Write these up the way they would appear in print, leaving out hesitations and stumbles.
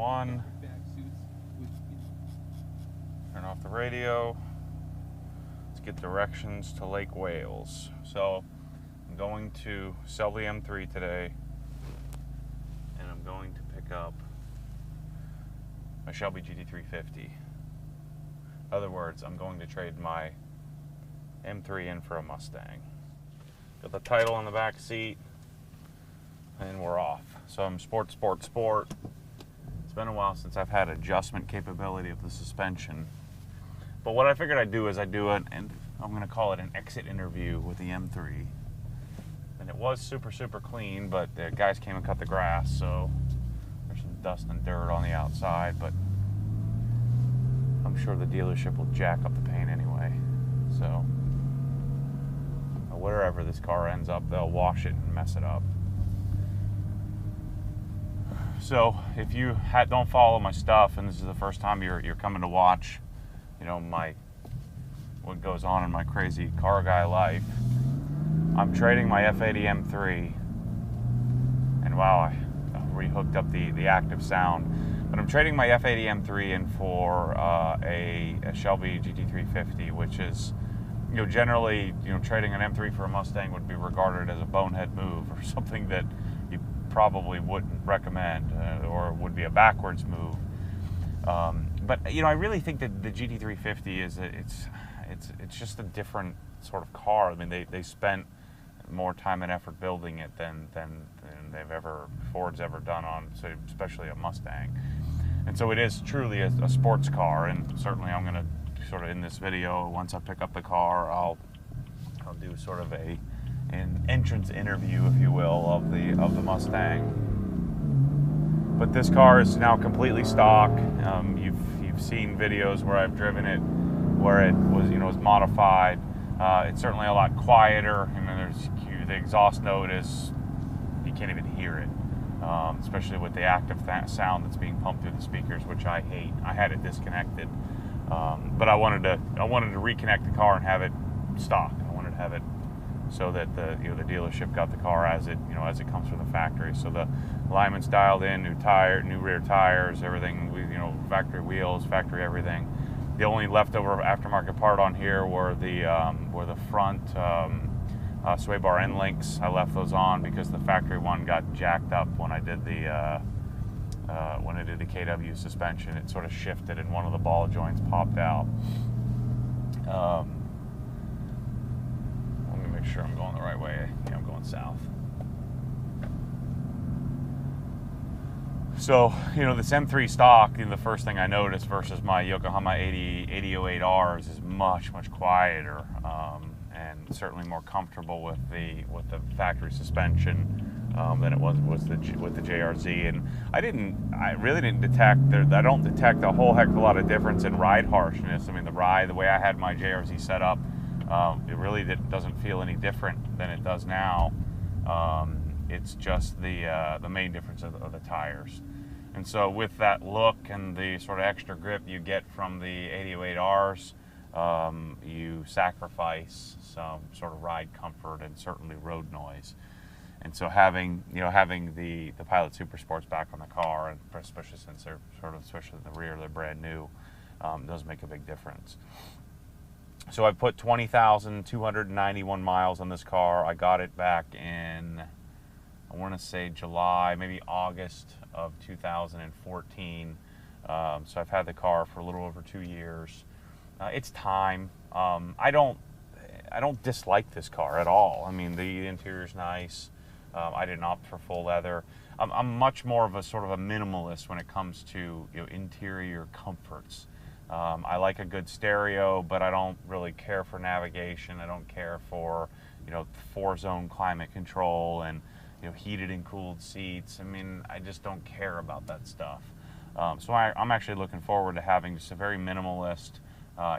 1. Turn off the radio. Let's get directions to Lake Wales. So I'm going to sell the M3 today, and I'm going to pick up my Shelby GT350. In other words, I'm going to trade my M3 in for a Mustang. Got the title on the back seat, and we're off. So I'm sport. It's been a while since I've had adjustment capability of the suspension. But what I figured I'd do is I'd do it, and I'm going to call it an exit interview with the M3. And it was super clean, but the guys came and cut the grass, so there's some dust and dirt on the outside, but I'm sure the dealership will jack up the paint anyway. So wherever this car ends up, they'll wash it and mess it up. So if you don't follow my stuff, and this is the first time you're coming to watch, you know, what goes on in my crazy car guy life, I'm trading my F80 M3, and wow, I rehooked up the active sound, but I'm trading my F80 M3 in for a Shelby GT350, which is, you know, generally, you know, trading an M3 for a Mustang would be regarded as a bonehead move, or something that you probably wouldn't recommend, or would be a backwards move. But you know, I really think that the GT350 is it's just a different sort of car. I mean, they spent more time and effort building it than Ford's ever done on, so especially a Mustang. And so it is truly a sports car. And certainly, I'm going to sort of, in this video, once I pick up the car, I'll do sort of an entrance interview, if you will, of the Mustang. But this car is now completely stock. You've seen videos where I've driven it, where it was, you know, was modified. It's certainly a lot quieter. I mean, the exhaust note is, you can't even hear it, especially with the active sound that's being pumped through the speakers, which I hate. I had it disconnected, but I wanted to reconnect the car and have it stock. I wanted to have it so that the dealership got the car as it comes from the factory. So the alignment's dialed in, new rear tires, everything, factory wheels, factory everything. The only leftover aftermarket part on here were the front sway bar end links. I left those on because the factory one got jacked up when I did the KW suspension. It sort of shifted and one of the ball joints popped out. Let me make sure I'm going the right way. Yeah, I'm going south. So, you know, this M3 stock, the first thing I noticed versus my Yokohama 8008Rs is much quieter, and certainly more comfortable with the factory suspension than it was with the JRZ. And I really didn't detect I don't detect a whole heck of a lot of difference in ride harshness. I mean, the way I had my JRZ set up, it really doesn't feel any different than it does now. It's just the main difference of the tires. And so with that look and the sort of extra grip you get from the 808Rs, you sacrifice some sort of ride comfort and certainly road noise. And so having the Pilot Super Sports back on the car, and especially since they're especially in the rear, they're brand new, does make a big difference. So I put 20,291 miles on this car. I got it back in, I want to say July, maybe August of 2014. So I've had the car for a little over 2 years. It's time. I don't dislike this car at all. I mean, the interior's nice. I didn't opt for full leather. I'm much more of a sort of a minimalist when it comes to interior comforts. I like a good stereo, but I don't really care for navigation. I don't care for 4-zone climate control and heated and cooled seats. I mean, I just don't care about that stuff. So I'm actually looking forward to having just a very minimalist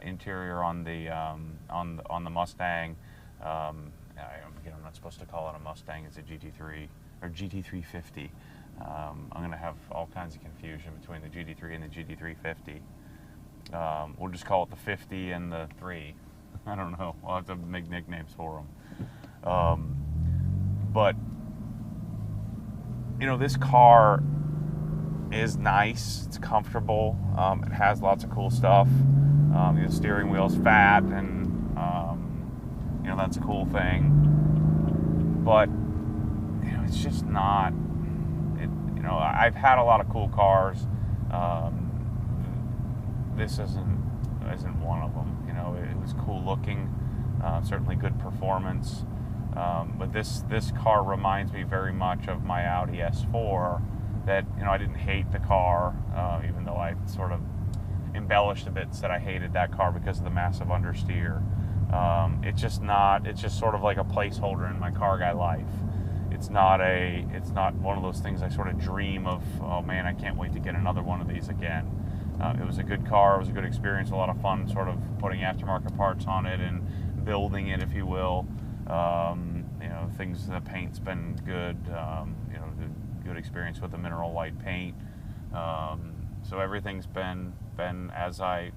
interior on the Mustang. I'm not supposed to call it a Mustang. It's a GT3 or GT350. I'm going to have all kinds of confusion between the GT3 and the GT350. We'll just call it the 50 and the 3. I don't know. I'll have to make nicknames for them. But this car is nice. It's comfortable. It has lots of cool stuff. The steering wheel's fat, and that's a cool thing. But it's just not. I've had a lot of cool cars. This isn't one of them. It was cool looking, certainly good performance. But this car reminds me very much of my Audi S4. That I didn't hate the car, even though I sort of embellished a bit, said I hated that car because of the massive understeer. It's just sort of like a placeholder in my car guy life. It's not one of those things I sort of dream of. Oh man, I can't wait to get another one of these again. It was a good car. It was a good experience. A lot of fun, sort of putting aftermarket parts on it and building it, if you will. The paint's been good. Good experience with the mineral white paint. So everything's been as I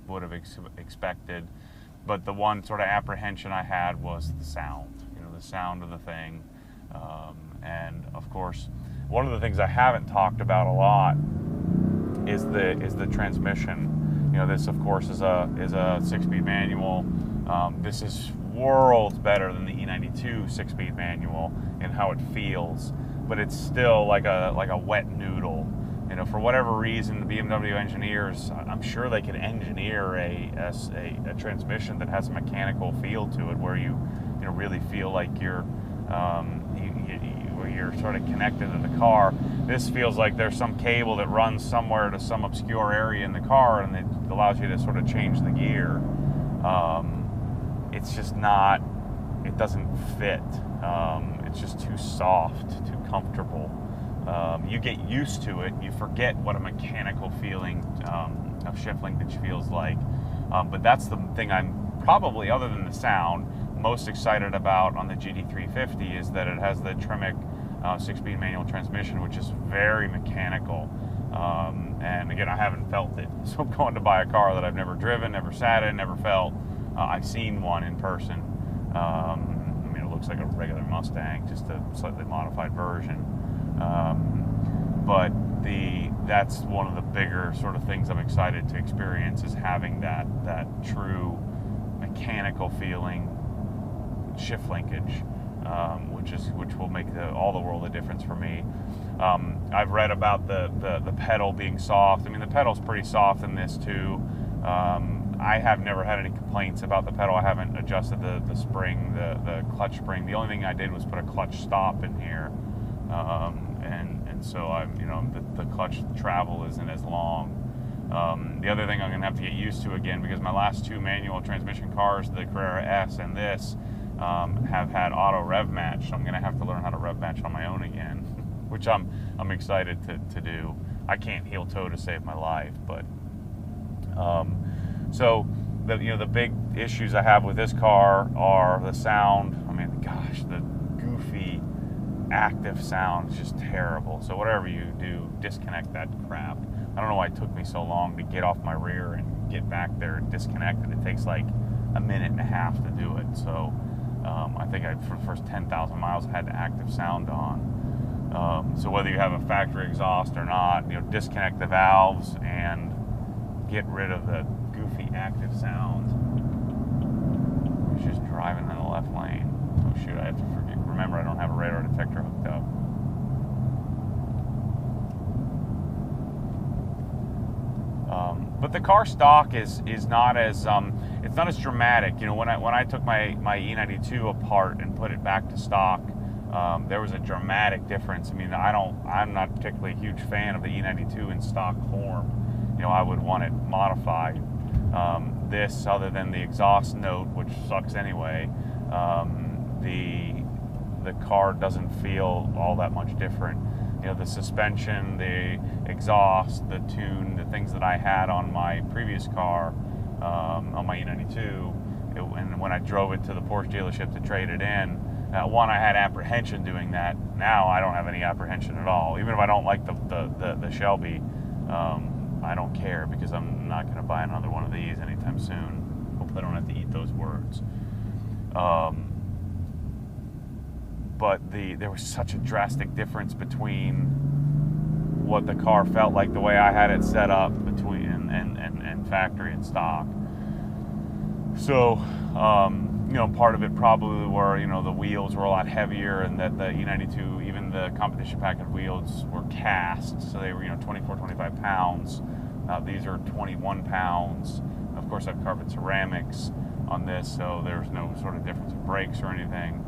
would have expected. But the one sort of apprehension I had was the sound. The sound of the thing. And of course, one of the things I haven't talked about a lot is the transmission. This of course is a 6-speed manual. This is worlds better than the E92 6-speed manual in how it feels, but it's still like a wet noodle. For whatever reason, the BMW engineers, I'm sure they could engineer a transmission that has a mechanical feel to it, where you really feel like you're sort of connected to the car. This feels like there's some cable that runs somewhere to some obscure area in the car, and it allows you to sort of change the gear. It's just not. It doesn't fit. It's just too soft, too comfortable. You get used to it, you forget what a mechanical feeling of shift linkage feels like. But that's the thing I'm probably, other than the sound, most excited about on the GT350 is that it has the Tremec 6-speed manual transmission, which is very mechanical. And again, I haven't felt it. So I'm going to buy a car that I've never driven, never sat in, never felt. I've seen one in person. It looks like a regular Mustang, just a slightly modified version. But that's one of the bigger sort of things I'm excited to experience, is having that true mechanical feeling shift linkage, which will make all the world of difference for me. I've read about the pedal being soft. The pedal's pretty soft in this too. I have never had any complaints about the pedal. I haven't adjusted the spring, the clutch spring. The only thing I did was put a clutch stop in here. And so the clutch travel isn't as long. The other thing I'm going to have to get used to again, because my last two manual transmission cars, the Carrera S and this, have had auto rev match. So I'm going to have to learn how to rev match on my own again, which I'm excited to do. I can't heel toe to save my life, but so the big issues I have with this car are the sound. Gosh, the goofy active sound is just terrible. So whatever you do, disconnect that crap. I don't know why it took me so long to get off my rear and get back there and disconnect it. It takes like a minute and a half to do it. So I think for the first 10,000 miles I had the active sound on. So whether you have a factory exhaust or not, disconnect the valves and get rid of the goofy active sound. It's just driving in the left lane. Oh shoot, I have to remember I don't have a radar detector hooked up. But the car stock is not as it's not as dramatic. When I took my E92 apart and put it back to stock, there was a dramatic difference. I'm not particularly a huge fan of the E92 in stock form. I would want it modified. This, other than the exhaust note, which sucks anyway, the car doesn't feel all that much different. The suspension, the exhaust, the tune, the things that I had on my previous car, on my E92, and when I drove it to the Porsche dealership to trade it in, one, I had apprehension doing that. Now I don't have any apprehension at all. Even if I don't like the Shelby, I don't care, because I'm not going to buy another one of these anytime soon. Hopefully I don't have to eat those words. But there was such a drastic difference between what the car felt like the way I had it set up between and factory and stock. So, you know, part of it probably were, you know, the wheels were a lot heavier, and that the E92, even the competition package wheels were cast, so they were, you know, 24, 25 pounds. These are 21 pounds. Of course, I've carbon ceramics on this, so there's no sort of difference in brakes or anything.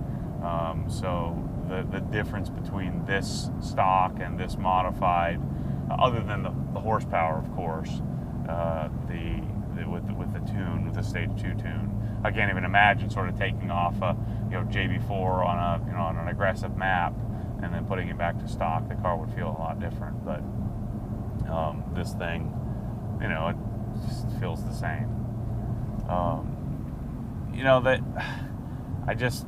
So the difference between this stock and this modified, other than the horsepower, of course, with the tune, with the Stage 2 tune, I can't even imagine sort of taking off a, you know, JB4 on a, you know, on an aggressive map and then putting it back to stock. The car would feel a lot different, but this thing, you know, it just feels the same. You know, that I'm just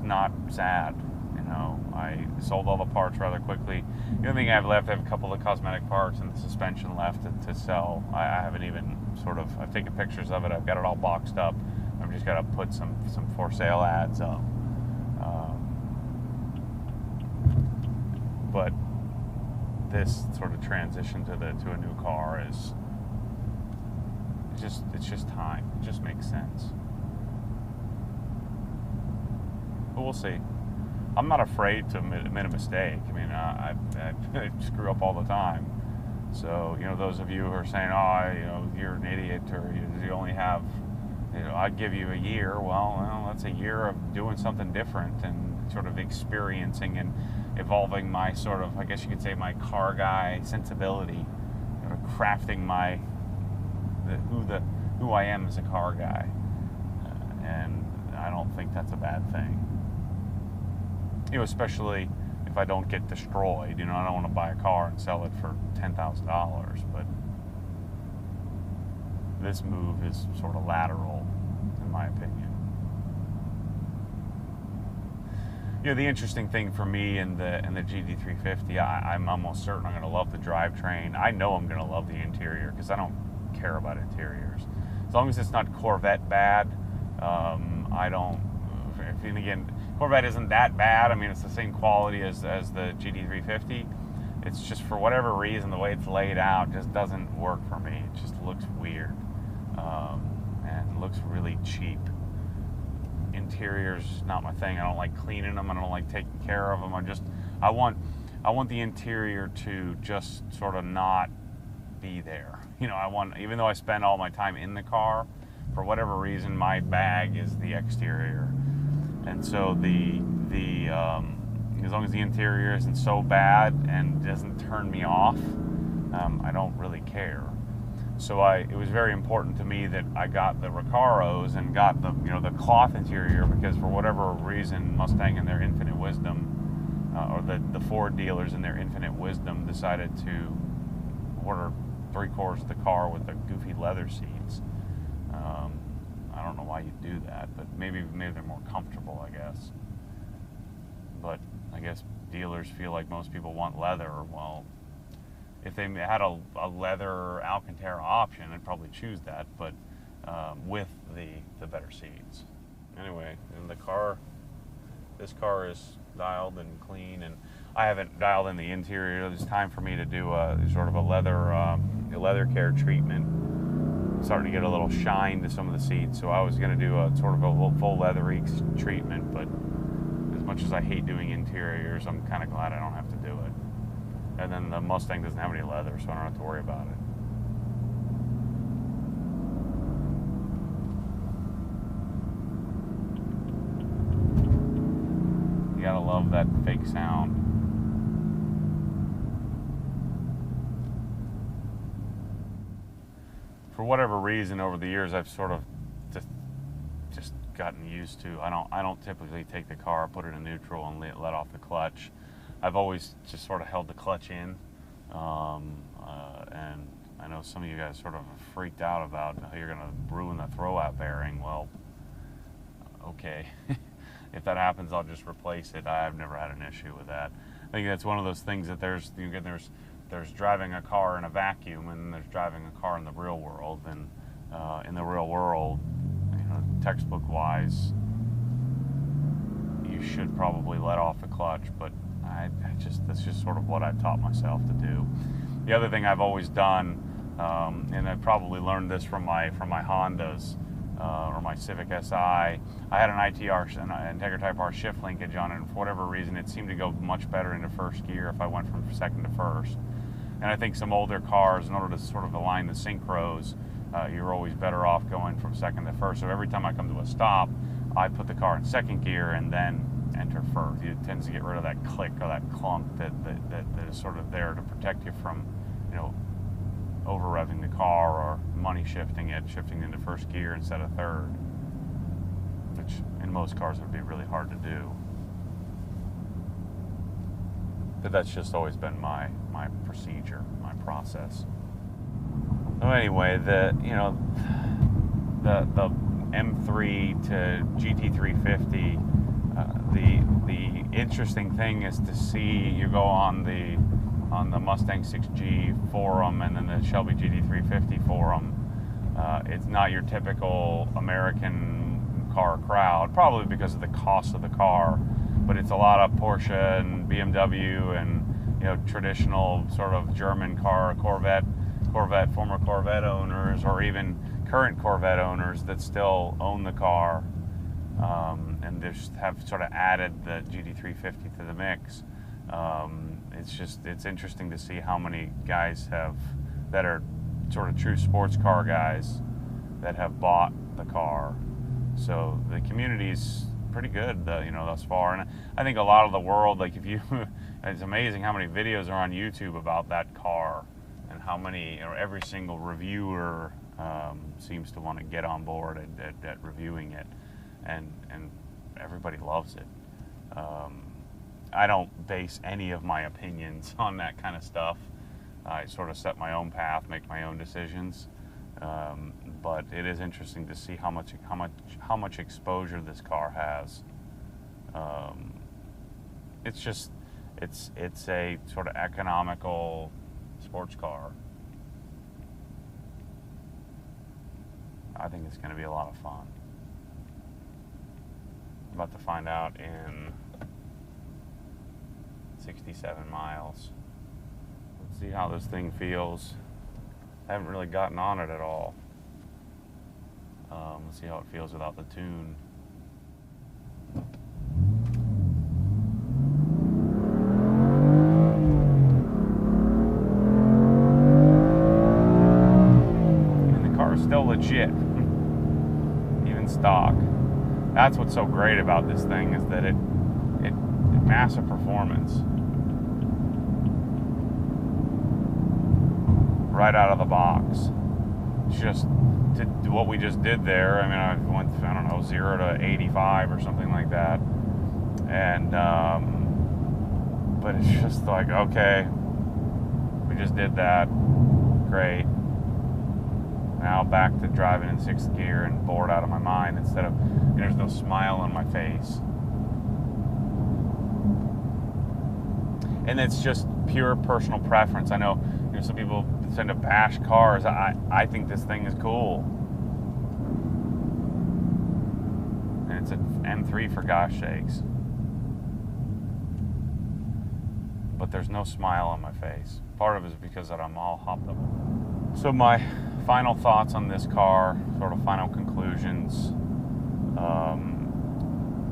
not sad. You know, I sold all the parts rather quickly. The only thing I have left, I have a couple of cosmetic parts and the suspension left to sell. I haven't even sort of, I've taken pictures of it. I've got it all boxed up. I've just got to put some for sale ads up. But this sort of transition to a new car is it's just time. It just makes sense. But we'll see. I'm not afraid to admit a mistake. I mean, I screw up all the time. So, you know, those of you who are saying, oh, you know, you're an idiot, or you only have, you know, I'd give you a year. Well, that's a year of doing something different and sort of experiencing and evolving my sort of, I guess you could say, my car guy sensibility, you know, crafting who I am as a car guy. And I don't think that's a bad thing. You know, especially if I don't get destroyed. You know, I don't want to buy a car and sell it for $10,000, but this move is sort of lateral, in my opinion. You know, the interesting thing for me in the GT350, I'm almost certain I'm going to love the drivetrain. I know I'm going to love the interior because I don't care about interiors. As long as it's not Corvette bad, I don't. And again, Corvette isn't that bad. I mean, it's the same quality as the GT350. It's just, for whatever reason, the way it's laid out just doesn't work for me. It just looks weird, and looks really cheap. Interior's not my thing. I don't like cleaning them. I don't like taking care of them. I want the interior to just sort of not be there. You know, even though I spend all my time in the car, for whatever reason, my bag is the exterior. And so as long as the interior isn't so bad and doesn't turn me off, I don't really care. So it was very important to me that I got the Recaros and got the cloth interior, because for whatever reason, Mustang in their infinite wisdom, or the Ford dealers in their infinite wisdom, decided to order 3/4 of the car with the goofy leather seats. I don't know why you'd do that, but maybe they're more comfortable, I guess. But I guess dealers feel like most people want leather. Well, if they had a leather Alcantara option, I'd probably choose that, but with the better seats. Anyway, and this car is dialed and clean, and I haven't dialed in the interior. It's time for me to do sort of a leather care treatment. Starting to get a little shine to some of the seats, so I was going to do a sort of a full leather treatment, but as much as I hate doing interiors, I'm kind of glad I don't have to do it. And then the Mustang doesn't have any leather, so I don't have to worry about it. You gotta love that fake sound. For whatever reason, over the years, I've sort of just gotten used to. I don't typically take the car, put it in neutral, and let off the clutch. I've always just sort of held the clutch in, and I know some of you guys sort of freaked out about how you're going to ruin the throwout bearing. Well, okay, if that happens, I'll just replace it. I've never had an issue with that. I think that's one of those things that there's driving a car in a vacuum, and there's driving a car in the real world. And in the real world, you know, textbook-wise, you should probably let off the clutch, but I that's just sort of what I've taught myself to do. The other thing I've always done, and I probably learned this from my Hondas or my Civic Si. I had an ITR, an Integra Type R shift linkage on it, and for whatever reason, it seemed to go much better into first gear if I went from second to first. And I think some older cars, in order to sort of align the synchros, you're always better off going from second to first. So every time I come to a stop, I put the car in second gear and then enter first. It tends to get rid of that click or that clunk that is sort of there to protect you from, over revving the car or money shifting into first gear instead of third, which in most cars would be really hard to do. But that's just always been my procedure, my process. So anyway, the M3 to GT350, the interesting thing is to see, you go on the Mustang 6G forum and then the Shelby GT350 forum. It's not your typical American car crowd, probably because of the cost of the car, but it's a lot of Porsche and BMW and traditional sort of German car, Corvette, former Corvette owners, or even current Corvette owners that still own the car, and just have sort of added the GT350 to the mix. It's interesting to see how many guys that are sort of true sports car guys that have bought the car. So the community's pretty good, thus far. And I think a lot of the world, like it's amazing how many videos are on YouTube about that car, and how many, every single reviewer seems to want to get on board at reviewing it, and everybody loves it. I don't base any of my opinions on that kind of stuff. I sort of set my own path, make my own decisions. But it is interesting to see how much exposure this car has. It's a sort of economical sports car. I think it's going to be a lot of fun. I'm about to find out in 67 miles. Let's see how this thing feels. I haven't really gotten on it at all. Let's see how it feels without the tune. And the car is still legit, even stock. That's what's so great about this thing, is that it massive performance right out of the box. Just what we just did there. I mean, I went, 0 to 85 or something like that, and but it's just like, okay, we just did that, great. Now back to driving in sixth gear and bored out of my mind, instead of, there's no smile on my face. And it's just pure personal preference. I know, some people tend to bash cars. I think this thing is cool. And it's an M3, for gosh sakes. But there's no smile on my face. Part of it is because that I'm all hopped up. So my final thoughts on this car, sort of final conclusions.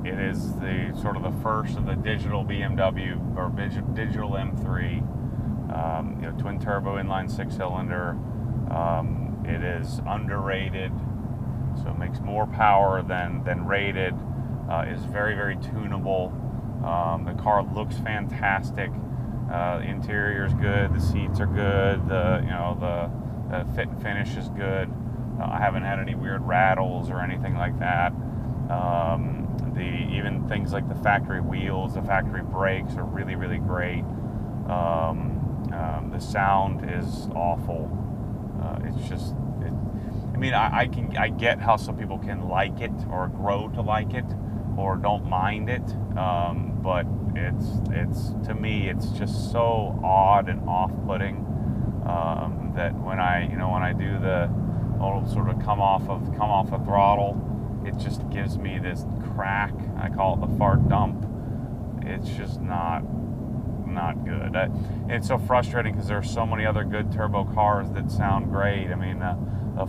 It is the sort of the first of the digital BMW, or digital M3. Twin turbo inline 6-cylinder. It is underrated, so it makes more power than rated. Is very, very tunable. The car looks fantastic. The interior is good. The seats are good. The fit and finish is good. I haven't had any weird rattles or anything like that. Even things like the factory wheels, the factory brakes are really, really great. The sound is awful. It's just, I get how some people can like it or grow to like it or don't mind it, but it's to me, it's just so odd and off-putting that when I do the old sort of come off a throttle, it just gives me this crack. I call it the fart dump. It's just not not good. It's so frustrating because there's so many other good turbo cars that sound great. I mean, a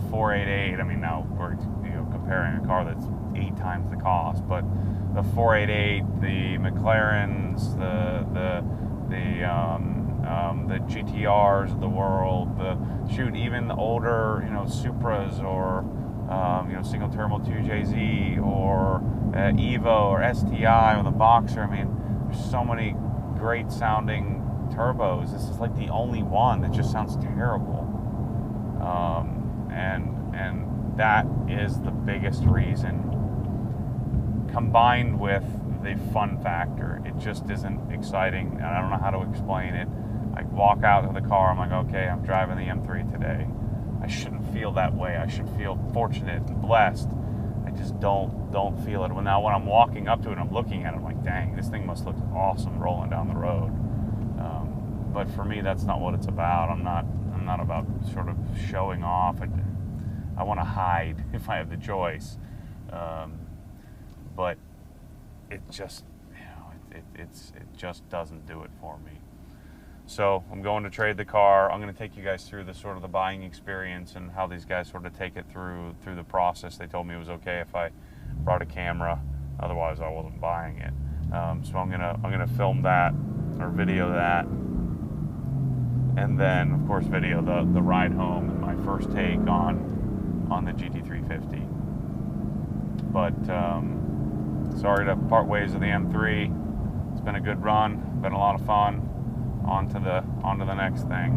488. I mean, now we're comparing a car that's 8 times the cost, but the 488, the McLarens, the GTRs of the world, even the older Supras or single turbo 2JZ or Evo or STI or the Boxer. I mean, there's so many great sounding turbos. This is like the only one that just sounds terrible, and that is the biggest reason, combined with the fun factor. It just isn't exciting, and I don't know how to explain it. I walk out of the car, I'm like, okay, I'm driving the M3 today. I shouldn't feel that way. I should feel fortunate and blessed. I just don't feel it. When I'm walking up to it, I'm looking at it, I'm like, dang, this thing must look awesome rolling down the road. But for me, that's not what it's about. I'm not about sort of showing off. I want to hide if I have the choice. But it just, it just doesn't do it for me. So I'm going to trade the car. I'm going to take you guys through the sort of the buying experience and how these guys sort of take it through the process. They told me it was okay if I brought a camera, otherwise I wasn't buying it. So I'm gonna film that or video that, and then of course video the ride home and my first take on the GT350. But sorry to part ways with the M3. It's been a good run, been a lot of fun. On to the next thing.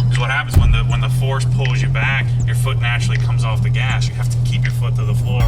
Because what happens when the force pulls you back, your foot naturally comes off the gas. You have to keep your foot to the floor.